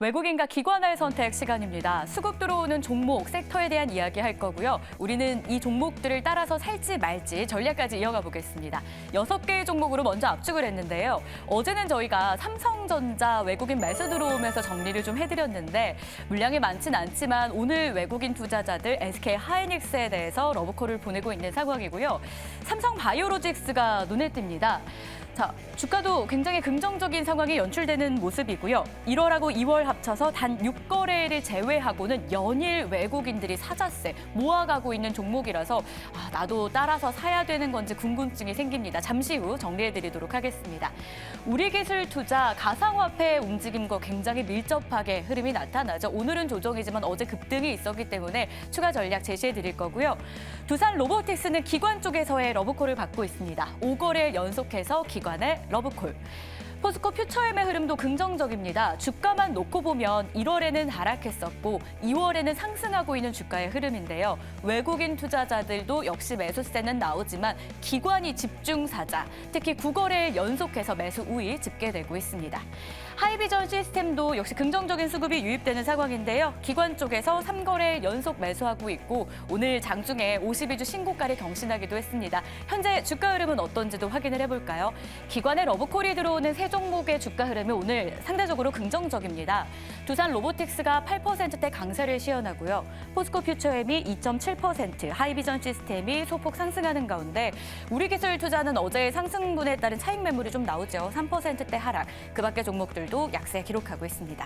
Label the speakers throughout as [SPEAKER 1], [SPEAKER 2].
[SPEAKER 1] 외국인과 기관할 선택 시간입니다. 수급 들어오는 종목, 섹터에 대한 이야기 할 거고요. 우리는 이 종목들을 따라서 살지 말지 전략까지 이어가 보겠습니다. 6개의 종목으로 먼저 압축을 했는데요. 어제는 저희가 삼성전자 외국인 매수 들어오면서 정리를 좀 해드렸는데 물량이 많진 않지만 오늘 외국인 투자자들 SK 하이닉스에 대해서 러브콜을 보내고 있는 상황이고요. 삼성 바이오로직스가 눈에 띕니다. 자, 주가도 굉장히 긍정적인 상황이 연출되는 모습이고요. 1월하고 2월 합쳐서 단 6거래를 제외하고는 연일 외국인들이 사자세 모아가고 있는 종목이라서 나도 따라서 사야 되는 건지 궁금증이 생깁니다. 잠시 후 정리해드리도록 하겠습니다. 우리기술 투자 가상화폐 움직임과 굉장히 밀접하게 흐름이 나타나죠. 오늘은 조정이지만 어제 급등이 있었기 때문에 추가 전략 제시해드릴 거고요. 두산 로보틱스는 기관 쪽에서의 러브콜을 받고 있습니다. 5거래일 연속해서 기관의 러브콜. 포스코 퓨처엠의 흐름도 긍정적입니다. 주가만 놓고 보면 1월에는 하락했었고 2월에는 상승하고 있는 주가의 흐름인데요. 외국인 투자자들도 역시 매수세는 나오지만 기관이 집중사자, 특히 9거래일 연속해서 매수 우위 집계되고 있습니다. 하이비전 시스템도 역시 긍정적인 수급이 유입되는 상황인데요. 기관 쪽에서 3거래일 연속 매수하고 있고 오늘 장중에 52주 신고가를 경신하기도 했습니다. 현재 주가 흐름은 어떤지도 확인을 해볼까요? 기관의 러브콜이 들어오는 세 종목의 주가 흐름이 오늘 상대적으로 긍정적입니다. 두산 로보틱스가 8%대 강세를 시현하고요. 포스코 퓨처엠이 2.7%, 하이비전 시스템이 소폭 상승하는 가운데 우리기술 투자는 어제의 상승분에 따른 차익 매물이 좀 나오죠. 3%대 하락, 그 밖의 종목들도 약세 기록하고 있습니다.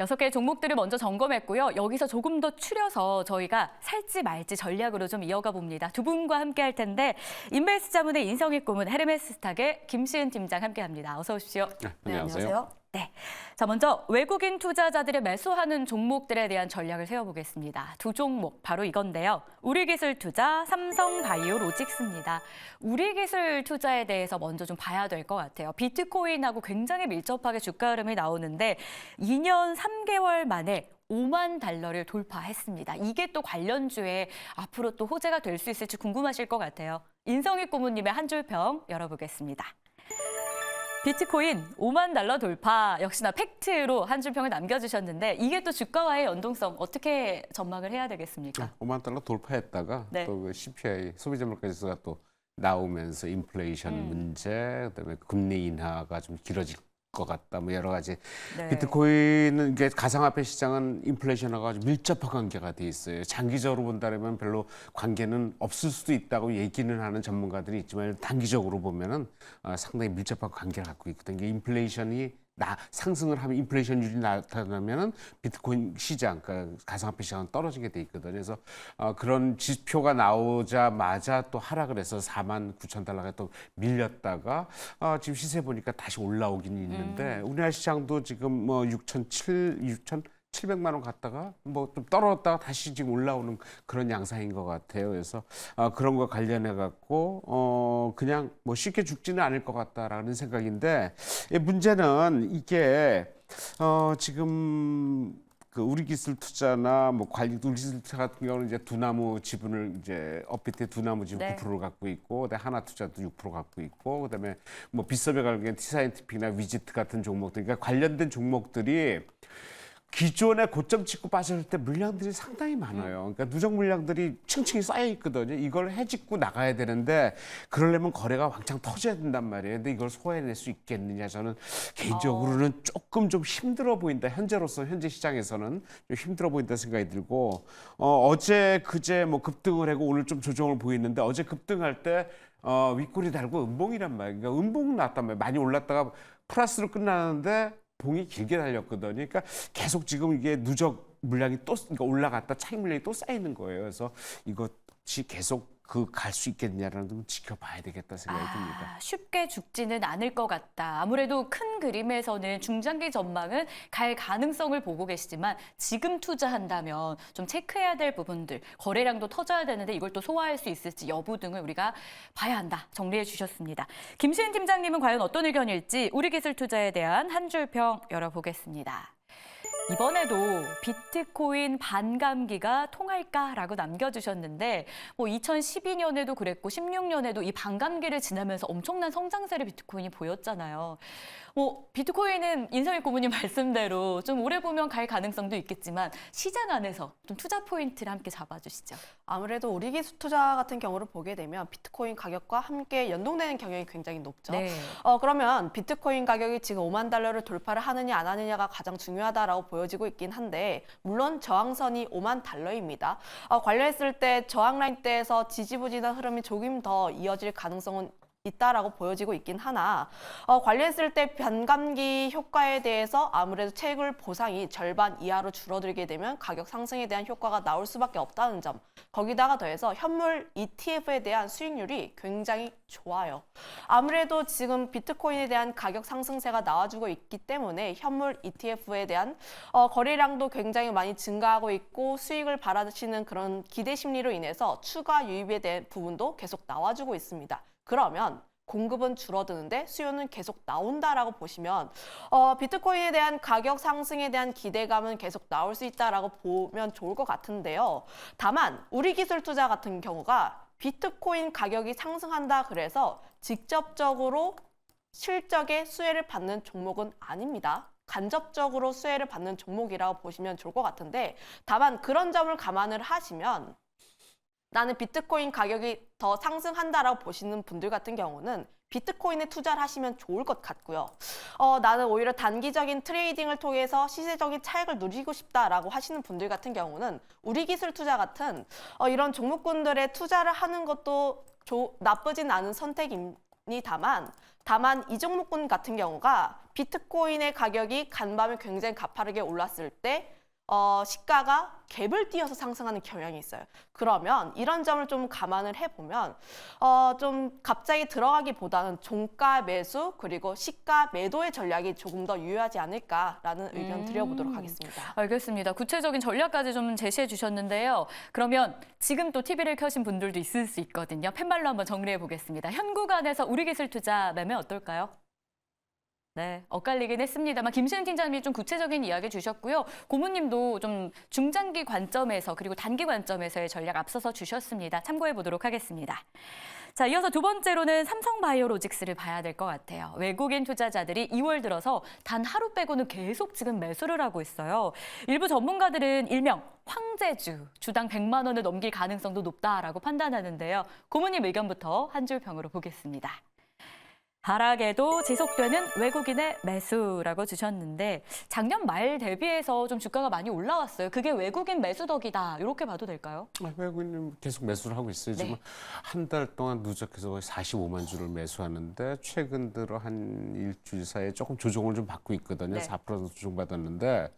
[SPEAKER 1] 여섯 개의 종목들을 먼저 점검했고요. 여기서 조금 더 추려서 저희가 살지 말지 전략으로 좀 이어가 봅니다. 두 분과 함께 할 텐데 인베스트 자문의 인성익 고문 헤르메스 스탁의 김시은 팀장 함께합니다. 어서 오십시오.
[SPEAKER 2] 네, 안녕하세요.
[SPEAKER 1] 네, 자 먼저 외국인 투자자들이 매수하는 종목들에 대한 전략을 세워보겠습니다. 두 종목 바로 이건데요. 우리기술투자, 삼성바이오로직스입니다. 우리기술 투자에 대해서 먼저 좀 봐야 될 것 같아요. 비트코인하고 굉장히 밀접하게 주가 흐름이 나오는데 2년 3개월 만에 5만 달러를 돌파했습니다. 이게 또 관련주에 앞으로 또 호재가 될 수 있을지 궁금하실 것 같아요. 인성익 고문님의 한 줄 평 열어보겠습니다. 비트코인 5만 달러 돌파, 역시나 팩트로 한 줄 평을 남겨주셨는데 이게 또 주가와의 연동성 어떻게 전망을 해야 되겠습니까?
[SPEAKER 2] 5만 달러 돌파했다가
[SPEAKER 1] 네.
[SPEAKER 2] 또 그 CPI 소비자 물가지수가 또 나오면서 인플레이션 문제, 그다음에 금리 인하가 좀 길어질 것 같다. 뭐 여러 가지.
[SPEAKER 1] 네.
[SPEAKER 2] 비트코인은 이게 가상화폐 시장은 인플레이션하고 아주 밀접한 관계가 돼 있어요. 장기적으로 본다면 별로 관계는 없을 수도 있다고 얘기는 하는 전문가들이 있지만 단기적으로 보면은 상당히 밀접한 관계를 갖고 있거든요. 이게 인플레이션이 상승을 하면 인플레이션율이 나타나면은 비트코인 시장, 그러니까 가상화폐 시장은 떨어지게 돼 있거든요. 그래서 그런 지표가 나오자마자 또 하락을 해서 4만 9천 달러가 또 밀렸다가 지금 시세 보니까 다시 올라오긴 있는데 우리나라 시장도 지금 뭐 6,700만 원 갔다가 뭐 좀 떨어졌다가 다시 지금 올라오는 그런 양상인 것 같아요. 그래서 그런 거 관련해 갖고 그냥 뭐 쉽게 죽지는 않을 것 같다라는 생각인데 문제는 이게 지금 그 우리기술 투자나 뭐 우리기술 투자 같은 경우는 이제 두나무 지분을 이제 업비트의 두나무 지분
[SPEAKER 1] 네.
[SPEAKER 2] 9%를 갖고 있고, 그다음에 하나투자도 6% 갖고 있고, 그다음에 뭐 빗섭에 관련 티사이언티픽이나 위지트 같은 종목들, 그러니까 관련된 종목들이 기존에 고점 찍고 빠졌을 때 물량들이 상당히 많아요. 그러니까 누적 물량들이 층층이 쌓여 있거든요. 이걸 해짓고 나가야 되는데 그러려면 거래가 왕창 터져야 된단 말이에요. 근데 이걸 소화해낼 수 있겠느냐, 저는 개인적으로는 조금 좀 힘들어 보인다. 현재 시장에서는 좀 힘들어 보인다 생각이 들고, 어제 그제 뭐 급등을 하고 오늘 좀 조정을 보이는데 어제 급등할 때 윗꼬리 달고 음봉이란 말이에요. 그러니까 음봉 났단 말이에요. 많이 올랐다가 플러스로 끝나는데 봉이 길게 달렸거든요. 그러니까 계속 지금 이게 누적 물량이 또 그러니까 올라갔다 차익 물량이 또 쌓이는 거예요. 그래서 이것이 계속 갈 수 있겠냐라는 좀 지켜봐야 되겠다 생각이 듭니다.
[SPEAKER 1] 쉽게 죽지는 않을 것 같다. 아무래도 큰 그림에서는 중장기 전망은 갈 가능성을 보고 계시지만 지금 투자한다면 좀 체크해야 될 부분들, 거래량도 터져야 되는데 이걸 또 소화할 수 있을지 여부 등을 우리가 봐야 한다. 정리해 주셨습니다. 김시은 팀장님은 과연 어떤 의견일지 우리기술 투자에 대한 한 줄 평 열어보겠습니다. 이번에도 비트코인 반감기가 통할까라고 남겨주셨는데 2012년에도 그랬고 16년에도 이 반감기를 지나면서 엄청난 성장세를 비트코인이 보였잖아요. 비트코인은 인성일 고문님 말씀대로 좀 오래 보면 갈 가능성도 있겠지만 시장 안에서 좀 투자 포인트를 함께 잡아주시죠.
[SPEAKER 3] 아무래도 우리 기술 투자 같은 경우를 보게 되면 비트코인 가격과 함께 연동되는 경향이 굉장히 높죠.
[SPEAKER 1] 네.
[SPEAKER 3] 그러면 비트코인 가격이 지금 5만 달러를 돌파를 하느냐 안 하느냐가 가장 중요하다라고 보여지고 있긴 한데 물론 저항선이 5만 달러입니다. 관련했을 때 저항 라인대에서 지지부진한 흐름이 조금 더 이어질 가능성은 있다라고 보여지고 있긴 하나 관련했을 때 반감기 효과에 대해서 아무래도 채굴 보상이 절반 이하로 줄어들게 되면 가격 상승에 대한 효과가 나올 수밖에 없다는 점 거기다가 더해서 현물 ETF에 대한 수익률이 굉장히 좋아요. 아무래도 지금 비트코인에 대한 가격 상승세가 나와주고 있기 때문에 현물 ETF에 대한 거래량도 굉장히 많이 증가하고 있고 수익을 바라시는 그런 기대 심리로 인해서 추가 유입에 대한 부분도 계속 나와주고 있습니다. 그러면 공급은 줄어드는데 수요는 계속 나온다라고 보시면 비트코인에 대한 가격 상승에 대한 기대감은 계속 나올 수 있다라고 보면 좋을 것 같은데요. 다만 우리 기술 투자 같은 경우가 비트코인 가격이 상승한다 그래서 직접적으로 실적의 수혜를 받는 종목은 아닙니다. 간접적으로 수혜를 받는 종목이라고 보시면 좋을 것 같은데 다만 그런 점을 감안을 하시면 나는 비트코인 가격이 더 상승한다라고 보시는 분들 같은 경우는 비트코인에 투자를 하시면 좋을 것 같고요. 나는 오히려 단기적인 트레이딩을 통해서 시세적인 차익을 누리고 싶다라고 하시는 분들 같은 경우는 우리 기술 투자 같은 이런 종목군들에 투자를 하는 것도 나쁘진 않은 선택입니다만 다만 이 종목군 같은 경우가 비트코인의 가격이 간밤에 굉장히 가파르게 올랐을 때 시가가 갭을 띄어서 상승하는 경향이 있어요. 그러면 이런 점을 좀 감안을 해보면 좀 갑자기 들어가기보다는 종가 매수 그리고 시가 매도의 전략이 조금 더 유효하지 않을까라는 의견 드려보도록 하겠습니다.
[SPEAKER 1] 알겠습니다. 구체적인 전략까지 좀 제시해 주셨는데요. 그러면 지금 또 TV를 켜신 분들도 있을 수 있거든요. 팻말로 한번 정리해 보겠습니다. 현 구간에서 우리 기술 투자 매매 어떨까요? 네, 엇갈리긴 했습니다만 김시은 팀장님이 좀 구체적인 이야기 주셨고요. 고모님도 좀 중장기 관점에서 그리고 단기 관점에서의 전략 앞서서 주셨습니다. 참고해 보도록 하겠습니다. 자, 이어서 두 번째로는 삼성바이오로직스를 봐야 될 것 같아요. 외국인 투자자들이 2월 들어서 단 하루 빼고는 계속 지금 매수를 하고 있어요. 일부 전문가들은 일명 황제주, 주당 100만 원을 넘길 가능성도 높다라고 판단하는데요. 고모님 의견부터 한 줄 평으로 보겠습니다. 하락에도 지속되는 외국인의 매수라고 주셨는데 작년 말 대비해서 좀 주가가 많이 올라왔어요. 그게 외국인 매수 덕이다. 이렇게 봐도 될까요?
[SPEAKER 2] 외국인은 계속 매수를 하고 있어요. 지금 한 달 동안 누적해서 거의 45만 주를 매수하는데 최근 들어 한 일주일 사이에 조금 조정을 좀 받고 있거든요. 4% 조정받았는데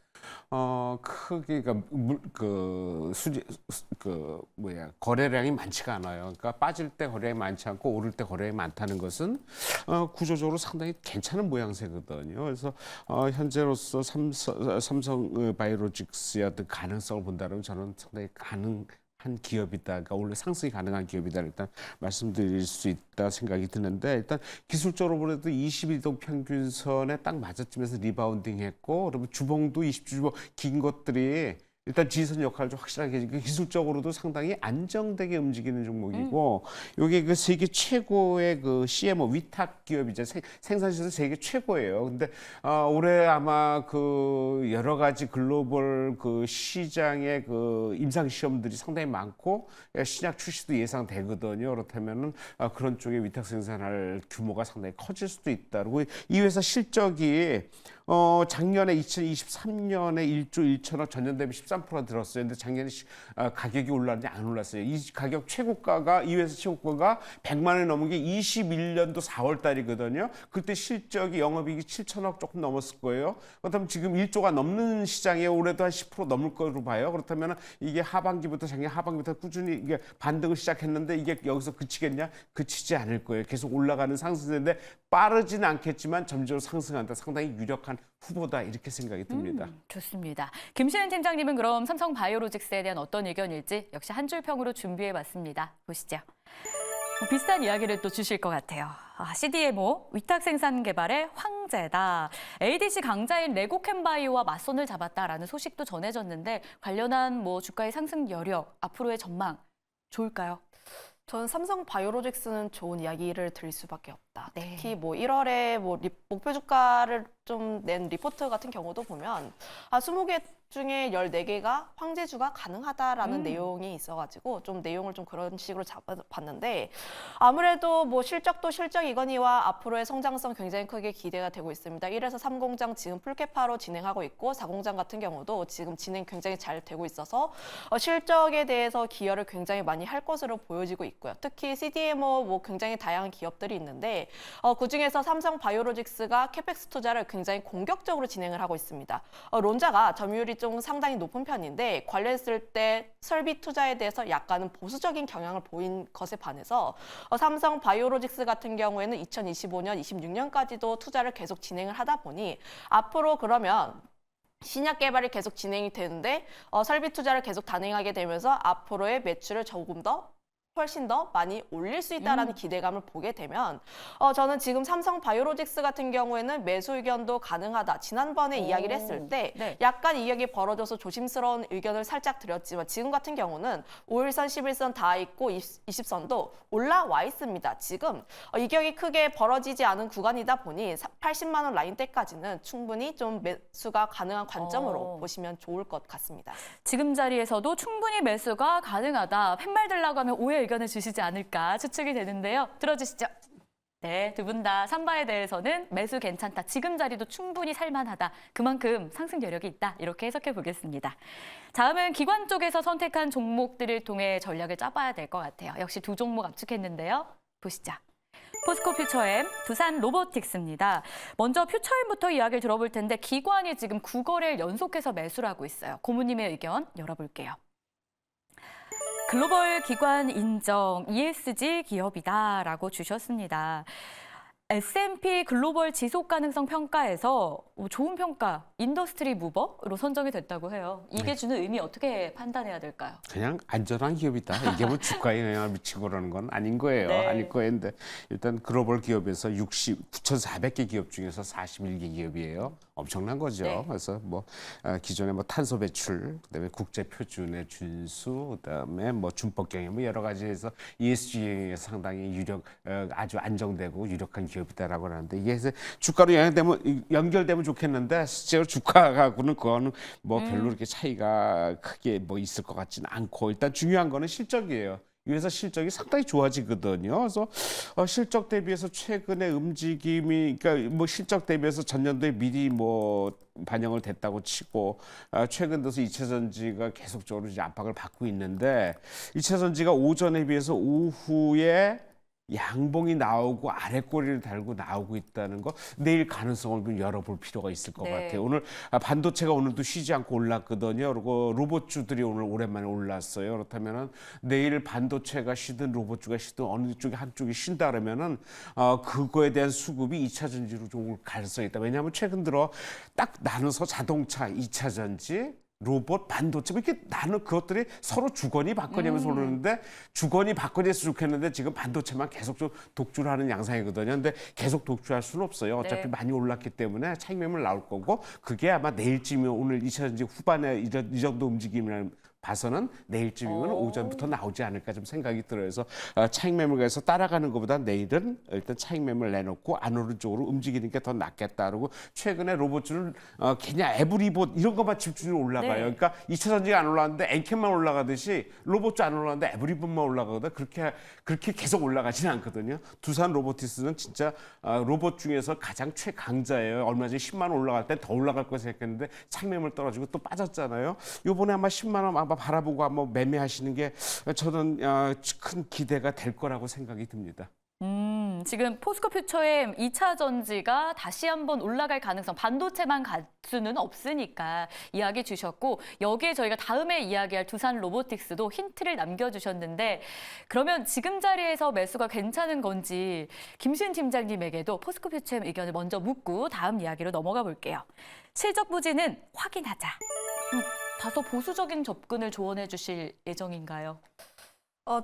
[SPEAKER 2] 크기가 거래량이 많지가 않아요. 그러니까 빠질 때 거래량이 많지 않고 오를 때 거래량이 많다는 것은 구조적으로 상당히 괜찮은 모양새거든요. 그래서 현재로서 삼성 바이오로직스의 어떤 가능성을 본다면 저는 상당히 가능한 기업이다. 그러니까 원래 상승이 가능한 기업이다. 일단 말씀드릴 수 있다 생각이 드는데 일단 기술적으로 보래도 21동 평균선에 딱 맞아치면서 리바운딩했고 그러면 주봉도 20주 주봉 긴 것들이 일단 지선 역할을 좀 확실하게 해주고 기술적으로도 상당히 안정되게 움직이는 종목이고 이게 그 세계 최고의 그 CMO 위탁 기업이죠. 생산시설 세계 최고예요. 근데 올해 아마 그 여러 가지 글로벌 그 시장의 그 임상 시험들이 상당히 많고 신약 출시도 예상되거든요. 그렇다면은 그런 쪽에 위탁 생산할 규모가 상당히 커질 수도 있다. 그리고 이 회사 실적이 작년에 2023년에 1조 1천억 전년 대비 13% 들었어요. 근데 작년에 가격이 올랐는지 안 올랐어요. 이 가격 최고가가 이 회사 최고가가 100만 원이 넘은 게 21년도 4월 달이거든요. 그때 실적이 영업이익이 7천억 조금 넘었을 거예요. 그렇다면 지금 1조가 넘는 시장에 올해도 한 10% 넘을 거로 봐요. 그렇다면 이게 작년 하반기부터 꾸준히 이게 반등을 시작했는데 이게 여기서 그치겠냐? 그치지 않을 거예요. 계속 올라가는 상승세인데 빠르지는 않겠지만 점점 상승한다. 상당히 유력한 후보다 이렇게 생각이 듭니다.
[SPEAKER 1] 좋습니다. 김시은 팀장님은 그럼 삼성 바이오로직스에 대한 어떤 의견일지 역시 한 줄 평으로 준비해봤습니다. 보시죠. 비슷한 이야기를 또 주실 것 같아요. CDMO, 위탁 생산 개발의 황제다. ADC 강자인 레고캠바이오와 맞선을 잡았다라는 소식도 전해졌는데 관련한 주가의 상승 여력, 앞으로의 전망 좋을까요?
[SPEAKER 3] 저는 삼성 바이오로직스는 좋은 이야기를 드릴 수밖에 없다.
[SPEAKER 1] 네.
[SPEAKER 3] 특히 1월에 목표 주가를 좀 낸 리포트 같은 경우도 보면 20개 중에 14개가 황제주가 가능하다라는 내용이 있어가지고 좀 내용을 좀 그런 식으로 잡아봤는데 아무래도 실적도 실적이거니와 앞으로의 성장성 굉장히 크게 기대가 되고 있습니다. 1에서 3공장 지금 풀캐파로 진행하고 있고 4공장 같은 경우도 지금 진행 굉장히 잘 되고 있어서 실적에 대해서 기여를 굉장히 많이 할 것으로 보여지고 있고요. 특히 CDMO 굉장히 다양한 기업들이 있는데 그중에서 삼성 바이오로직스가 캐펙스 투자를 굉장히 공격적으로 진행을 하고 있습니다. 론자가 점유율이 좀 상당히 높은 편인데 관련했을 때 설비 투자에 대해서 약간은 보수적인 경향을 보인 것에 반해서 삼성 바이오로직스 같은 경우에는 2025년, 26년까지도 투자를 계속 진행을 하다 보니 앞으로 그러면 신약 개발이 계속 진행이 되는데 설비 투자를 계속 단행하게 되면서 앞으로의 매출을 훨씬 더 많이 올릴 수 있다라는 기대감을 보게 되면 저는 지금 삼성 바이오로직스 같은 경우에는 매수 의견도 가능하다. 지난번에 이야기를 했을 때
[SPEAKER 1] 네.
[SPEAKER 3] 약간 이격이 벌어져서 조심스러운 의견을 살짝 드렸지만 지금 같은 경우는 5일선, 11선 다 있고 20선도 올라와 있습니다. 지금 이격이 크게 벌어지지 않은 구간이다 보니 80만 원 라인대까지는 충분히 좀 매수가 가능한 관점으로 보시면 좋을 것 같습니다.
[SPEAKER 1] 지금 자리에서도 충분히 매수가 가능하다. 팻말 들라고 하면 오해 의견을 주시지 않을까 추측이 되는데요. 들어주시죠. 네, 두 분 다 삼바에 대해서는 매수 괜찮다. 지금 자리도 충분히 살만하다. 그만큼 상승 여력이 있다. 이렇게 해석해 보겠습니다. 다음은 기관 쪽에서 선택한 종목들을 통해 전략을 짜봐야 될 것 같아요. 역시 두 종목 압축했는데요. 보시죠. 포스코 퓨처엠, 두산 로보틱스입니다. 먼저 퓨처엠부터 이야기를 들어볼 텐데 기관이 지금 9거래를 연속해서 매수를 하고 있어요. 고모님의 의견 열어볼게요. 글로벌 기관 인정 ESG 기업이다라고 주셨습니다. S&P 글로벌 지속 가능성 평가에서 좋은 평가, 인더스트리 무버로 선정이 됐다고 해요. 이게 주는 의미 어떻게 판단해야 될까요?
[SPEAKER 2] 그냥 안전한 기업이다. 이게 주가에 영향을 미치고 그러는 건 아닌 거예요.
[SPEAKER 1] 네.
[SPEAKER 2] 아닐 거인데 일단 글로벌 기업에서 9,400개 기업 중에서 41개 기업이에요. 엄청난 거죠.
[SPEAKER 1] 네.
[SPEAKER 2] 그래서 기존에 탄소 배출, 그다음에 국제 표준의 준수, 그다음에 준법 경영 여러 가지에서 ESG에 상당히 아주 안정되고 유력한 기업이다라고 하는데 이게 주가로 연결되면 좋겠는데 실제로 주가하고는 그거는 별로 이렇게 차이가 크게 있을 것 같지는 않고 일단 중요한 거는 실적이에요. 이 회사 실적이 상당히 좋아지거든요. 그래서 실적 대비해서 최근의 움직임이 그러니까 실적 대비해서 전년도에 미리 반영을 됐다고 치고 최근 들어서 2차 전지가 계속적으로 이제 압박을 받고 있는데 2차 전지가 오전에 비해서 오후에 양봉이 나오고 아랫꼬리를 달고 나오고 있다는 거 내일 가능성을 좀 열어볼 필요가 있을 것
[SPEAKER 1] 네.
[SPEAKER 2] 같아요. 오늘 반도체가 오늘도 쉬지 않고 올랐거든요. 그리고 로봇주들이 오늘 오랜만에 올랐어요. 그렇다면은 내일 반도체가 쉬든 로봇주가 쉬든 어느 쪽이 한쪽이 쉰다 그러면은 그거에 대한 수급이 2차 전지로 좀 올 가능성이 있다. 왜냐하면 최근 들어 딱 나눠서 자동차 2차 전지 로봇, 반도체 이렇게 나는 그것들이 서로 주거니 받거니 하면서 오르는데 주거니 받거니 했으면 좋겠는데 지금 반도체만 계속 좀 독주하는 양상이거든요. 근데 계속 독주할 수는 없어요. 어차피
[SPEAKER 1] 네.
[SPEAKER 2] 많이 올랐기 때문에 차익 매물 나올 거고 그게 아마 내일쯤이면 오늘 2차 전지 후반에 이 정도 움직임을 봐서는 내일쯤이면 오전부터 나오지 않을까 좀 생각이 들어요. 그래서 차익 매물가에서 따라가는 것보다 내일은 일단 차익 매물 내놓고 안 오른 쪽으로 움직이는 게 더 낫겠다. 그리고 최근에 로봇주는 그냥 에브리봇 이런 것만 집중적으로 올라가요.
[SPEAKER 1] 네.
[SPEAKER 2] 그러니까 2차 전지가 안 올라갔는데 엔캠만 올라가듯이 로봇주 안 올라갔는데 에브리봇만 올라가거든. 그렇게 계속 올라가지는 않거든요. 두산 로보티스는 진짜 로봇 중에서 가장 최강자예요. 얼마 전에 10만 원 올라갈 때 더 올라갈 거 생각했는데 차익 매물 떨어지고 또 빠졌잖아요. 요번에 아마 10만 원 아마 바라보고 한번 매매하시는 게 저는 큰 기대가 될 거라고 생각이 듭니다.
[SPEAKER 1] 지금 포스코 퓨처엠 2차 전지가 다시 한번 올라갈 가능성, 반도체만 갈 수는 없으니까 이야기 주셨고 여기에 저희가 다음에 이야기할 두산 로보틱스도 힌트를 남겨주셨는데 그러면 지금 자리에서 매수가 괜찮은 건지 김수인 팀장님에게도 포스코 퓨처엠 의견을 먼저 묻고 다음 이야기로 넘어가 볼게요. 실적 부진은 확인하자. 다소 보수적인 접근을 조언해 주실 예정인가요?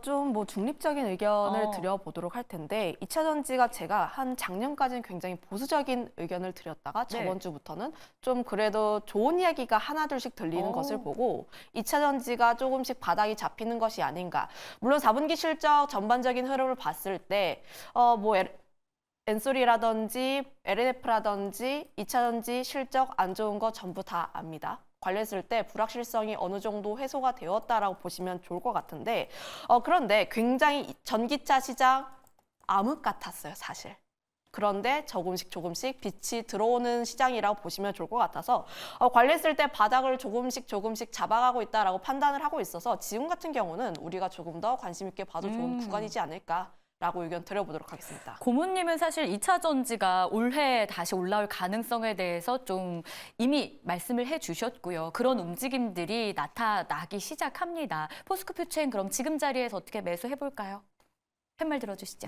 [SPEAKER 3] 좀 뭐 중립적인 의견을
[SPEAKER 1] 어.
[SPEAKER 3] 드려보도록 할 텐데 2차 전지가 제가 한 작년까지는 굉장히 보수적인 의견을 드렸다가
[SPEAKER 1] 네.
[SPEAKER 3] 저번 주부터는 좀 그래도 좋은 이야기가 하나둘씩 들리는
[SPEAKER 1] 오.
[SPEAKER 3] 것을 보고 2차 전지가 조금씩 바닥이 잡히는 것이 아닌가. 물론 4분기 실적 전반적인 흐름을 봤을 때 뭐 엔소리라든지 LNF라든지 2차 전지 실적 안 좋은 거 전부 다 압니다. 관리했을 때 불확실성이 어느 정도 해소가 되었다라고 보시면 좋을 것 같은데 그런데 굉장히 전기차 시장 암흑 같았어요, 사실. 그런데 조금씩 빛이 들어오는 시장이라고 보시면 좋을 것 같아서 관리했을 때 바닥을 조금씩 잡아가고 있다라고 판단을 하고 있어서 지금 같은 경우는 우리가 조금 더 관심 있게 봐도 좋은 구간이지 않을까라고 의견 드려보도록 하겠습니다.
[SPEAKER 1] 고모님은 사실 2차 전지가 올해 다시 올라올 가능성에 대해서 좀 이미 말씀을 해주셨고요. 그런 움직임들이 나타나기 시작합니다. 포스코 퓨처엔 그럼 지금 자리에서 어떻게 매수해볼까요? 팻말 들어주시죠.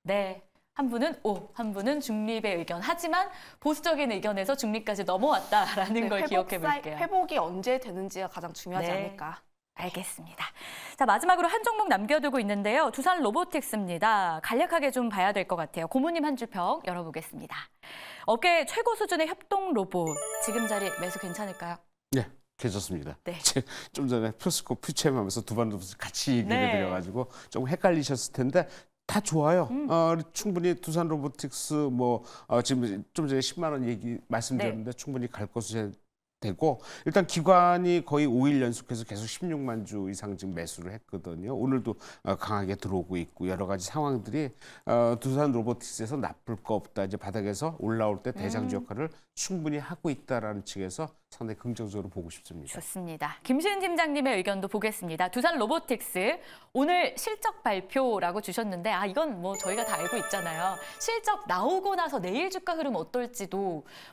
[SPEAKER 1] 네. 한 분은 O, 한 분은 중립의 의견. 하지만 보수적인 의견에서 중립까지 넘어왔다라는 걸 기억해 볼게요.
[SPEAKER 3] 회복이 언제 되는지가 가장 중요하지
[SPEAKER 1] 네.
[SPEAKER 3] 않을까.
[SPEAKER 1] 알겠습니다. 자, 마지막으로 한 종목 남겨두고 있는데요. 두산 로보틱스입니다. 간략하게 좀 봐야 될 것 같아요. 고모님 한 줄 평 열어보겠습니다. 업계 최고 수준의 협동 로봇. 지금 자리 매수 괜찮을까요?
[SPEAKER 2] 네, 괜찮습니다.
[SPEAKER 1] 네.
[SPEAKER 2] 좀 전에 포스코 퓨처엠 하면서 두 번 같이 얘기를
[SPEAKER 1] 네.
[SPEAKER 2] 드려가지고 좀 헷갈리셨을 텐데 다 좋아요. 충분히 두산 로보틱스 지금 좀 전에 10만 원 얘기 말씀드렸는데 충분히 갈 것이 되고 일단 기관이 거의 5일 연속해서 계속 16만 주 이상 지금 매수를 했거든요. 오늘도 강하게 들어오고 있고 여러 가지 상황들이 두산 로보틱스에서 나쁠 거 없다. 이제 바닥에서 올라올 때 대장주 역할을 충분히 하고 있다라는 측에서 상당히 긍정적으로 보고 싶습니다.
[SPEAKER 1] 좋습니다. 김시은 팀장님의 의견도 보겠습니다. 두산 로보틱스 오늘 실적 발표라고 주셨는데 이건 뭐 저희가 다 알고 있잖아요. 실적 나오고 나서 내일 주가 흐름 어떨지도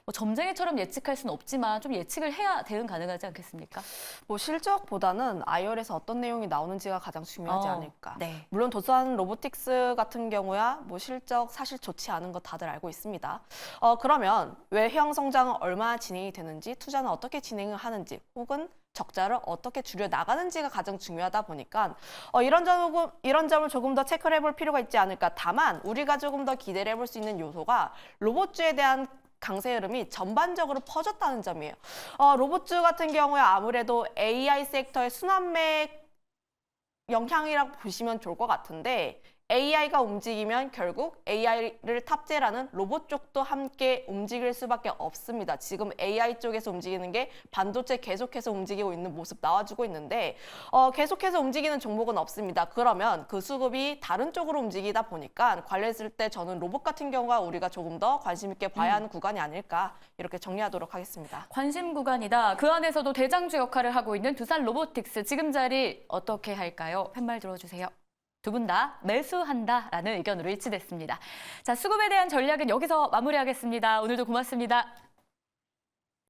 [SPEAKER 1] 뭐 점쟁이처럼 예측할 수는 없지만 좀 예측을 해야 대응 가능하지 않겠습니까?
[SPEAKER 3] 뭐 실적보다는 IR에서 어떤 내용이 나오는지가 가장 중요하지 않을까.
[SPEAKER 1] 네.
[SPEAKER 3] 물론 두산 로보틱스 같은 경우야 뭐 실적 사실 좋지 않은 거 다들 알고 있습니다. 그러면 외형 성장은 얼마나 진행이 되는지, 투자는 어떻게 진행을 하는지, 혹은 적자를 어떻게 줄여 나가는지가 가장 중요하다 보니까 이런 점을 조금 더 체크를 해볼 필요가 있지 않을까. 다만 우리가 조금 더 기대를 해볼 수 있는 요소가 로봇주에 대한 강세 흐름이 전반적으로 퍼졌다는 점이에요. 로봇주 같은 경우에 아무래도 AI 섹터의 순환매 영향이라고 보시면 좋을 것 같은데 AI가 움직이면 결국 AI를 탑재라는 로봇 쪽도 함께 움직일 수밖에 없습니다. 지금 AI 쪽에서 움직이는 게 반도체 계속해서 움직이고 있는 모습 나와주고 있는데 계속해서 움직이는 종목은 없습니다. 그러면 그 수급이 다른 쪽으로 움직이다 보니까 관리했을 때 저는 로봇 같은 경우가 우리가 조금 더 관심 있게 봐야 하는 구간이 아닐까 이렇게 정리하도록 하겠습니다.
[SPEAKER 1] 관심 구간이다. 그 안에서도 대장주 역할을 하고 있는 두산 로보틱스 지금 자리 어떻게 할까요? 팻말 들어주세요. 두 분 다 매수한다라는 의견으로 일치됐습니다. 자, 수급에 대한 전략은 여기서 마무리하겠습니다. 오늘도 고맙습니다.